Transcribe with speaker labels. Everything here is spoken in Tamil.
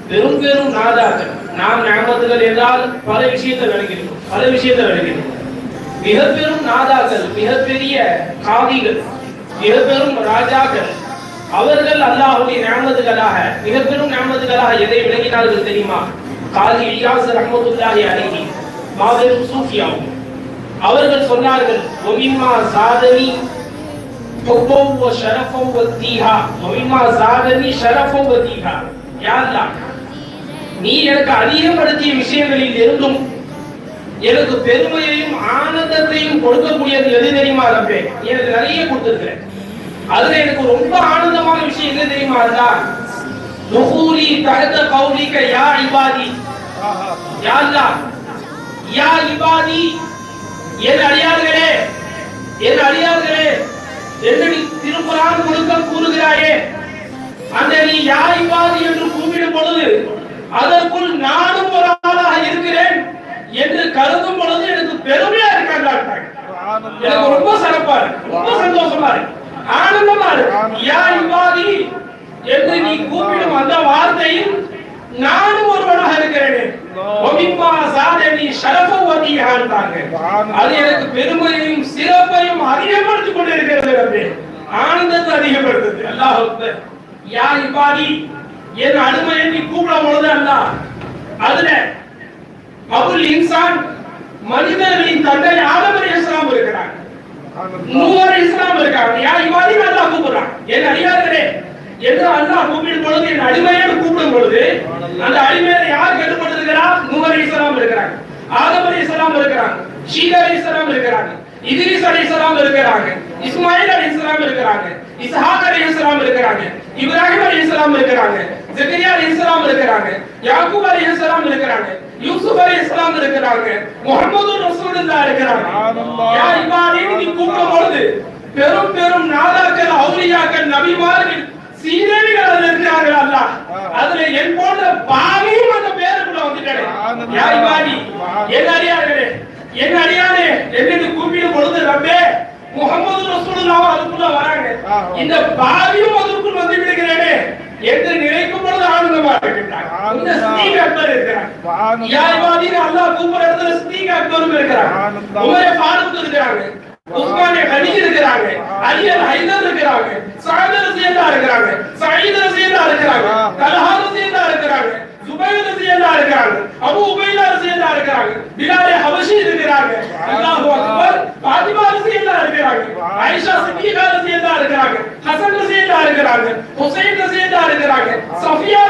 Speaker 1: பெரும் பெரும் நாதாக்கள். நாம் ஞாபகத்துகள் என்றால் பல விஷயத்தை விளங்கினோம். மிக பெரும் நாதாக்கள், மிகப்பெரிய காதிகள், மிக பெரும் ராஜாக்கள், அவர்கள் அல்லாஹ்வுடைய ஞாபகத்துகளாக மிக பெரும் ஞாபகத்துகளாக எதை விளங்கினார்கள் தெரியுமா? காதி இயாஸ் ரஹ்மத்துல்லாஹி அலைஹி மாபெரும் சூஃபியாவும் அவர்கள் சொன்னார்கள், ஒமிமா சாதனி ஹுப்பம் வ ஷரஃபம் வ தீஹா, ஒமிமா சாதனி ஷரஃபம் வ தீஹா. யா அல்லாஹ், நீ எனக்கு அதிகப்படுத்திய விஷயங்களில் இருந்தும் எனக்கு பெருமையையும் ஆனந்தத்தையும் கொடுக்கக்கூடியது எது தெரியுமா ரப்பே? நீ எனக்கு நிறைய கொடுத்திருக்கிற. அதுல எனக்கு ரொம்ப ஆனந்தமான விஷயம் என்ன தெரியுமா? அல்லாஹ், துஹூலி தஹத கௌலிக யா இபாதி. யா அல்லாஹ், யா இபாதி, என் அடியார்களே என்று நீ திருக்குர்ஆன் முழுக்க கூறுகிறாயே, அந்த நீ யா இபாதி என்று கூப்பிடும் பொழுது அதற்குள் நானும் ஒரு ஆளாக இருக்கிறேன் என்று கருதும் பொழுது எனக்கு பெருமையா இருக்காங்க. எனக்கு ரொம்ப சிறப்பா இருக்கு, ரொம்ப சந்தோஷமா இருக்கு, ஆனந்தமா இருக்கு. யா இபாதி என்று நீ கூப்பிடும் அந்த வார்த்தையில் நானும் ஒருவனாக இருக்கிறேன். ஒமிமா சாதனி ஷரஃபம் வ தீஹான்றாங்க. அது எனக்கு பெருமையையும் சிறப்பையும் அதிகப்படுத்திக் கொண்டு இருக்கிறது, ஆனந்தத்தை அதிகப்படுத்துது. அல்லாஹ் அக்பர். யா இபாதி, என் அடிமையை நீ கூப்பிடும் பொழுது அல்லாஹ், அதுல அபுல் இன்சான் மனிதர்களின் தந்தை ஆதம் அலைஹிஸ்ஸலாம் இருக்கிறாங்க, நூஹ் அலைஹிஸ்ஸலாம் இருக்காங்க. யா இபாதி அல்லாஹ் கூப்பிடுறான், என் அடியார்களே என்று அல்லாஹ் கூப்பிடும் பொழுது, என் அடிமையோடு கூப்பிடும் பொழுது அந்த அடிமையை யார் கட்டுப்பட்டிருக்கிறார்? நூஹ் அலைஹிஸ்ஸலாம் இருக்கிறாங்க, ஆதம் அலைஹிஸ்ஸலாம் இருக்கிறாங்க, ஷீத் அலைஹிஸ்ஸலாம் இருக்கிறாங்க, இத்ரீஸ் அலைஹிஸ்ஸலாம் இருக்கிறாங்க, இஸ்மாயில் அலைஹிஸ்ஸலாம் இருக்கிறாங்க, இஸ்ஹாக் அலைஹிஸ்ஸலாம் இருக்கிறாங்க, இப்ராஹிம் அலைஹிஸ்ஸலாம் இருக்கிறாங்க, ஜக்கரியா அலைஹிஸ்ஸலாம் இருக்கிறாங்க, யாக்கூப் அலைஹிஸ்ஸலாம் இருக்கிறாங்க, யூசுப் அலைஹிஸ்ஸலாம் இருக்கிறாங்க, முஹம்மது ரசூலுல்லாஹ் இருக்கிறாங்க. யா இபாதி நீ கூப்பிடும் பொழுது பெரும் பெரும் நாதாக்கள், அவுலியாக்கள், நபிமார்கள், சீரடிகள் இருக்கிறார்கள். அல்லாஹ், அதுல என் போன்ற பாவியும் அந்த பேருக்குள்ள வந்துட்டாரு. யா இபாதி, என் அடியாரே என்று கூப்பிடும் பொழுது ரப்பே முஹம்மது ரசூலுல்லாஹ் அதுக்குள்ள வராங்க, இந்த பாவியும் அதுக்குள் வந்து விடுகிறேனே என்று நினைக்கும் பொழுது ஆனந்தமா இருக்கின்றார். இந்த ஸ்தீக் அக்பர் இருக்கிறார். யா இபாதி அல்லாஹ் கூப்பிடுற இடத்துல ஸ்தீக் அக்பரும் இருக்கிறார், உமரே ஃபாரூக் இருக்கிறாங்க, உஸ்மானே கனி இருக்கிறாங்க, அலி அல் ஹைதர் இருக்கிறாங்க, சஅத் ரஸியல்லாஹு இருக்கிறாங்க, சயீத் ரஸியல்லாஹு இருக்கிறாங்க, தல்ஹா ரஸியல்லாஹு இருக்கிறாங்க, சுபைர் ரஸியல்லாஹு இருக்கிறாங்க, அபூ உபைதா ரஸியல்லாஹு இருக்கிறாங்க, பிலால் ஹபஷி இருக்கிறாங்க. அல்லாஹு அக்பர். ஃபாத்திமா ரஸியல்லாஹு இருக்கிறாங்க, ஆயிஷா சித்திகா ரஸியல்லாஹு இருக்கிறாங்க, ஹசன் ரஸியல்லாஹு இருக்கிறாங்க, ஹுசைன் ரஸியல்லாஹு இருக்கிறாங்க, சஃபியா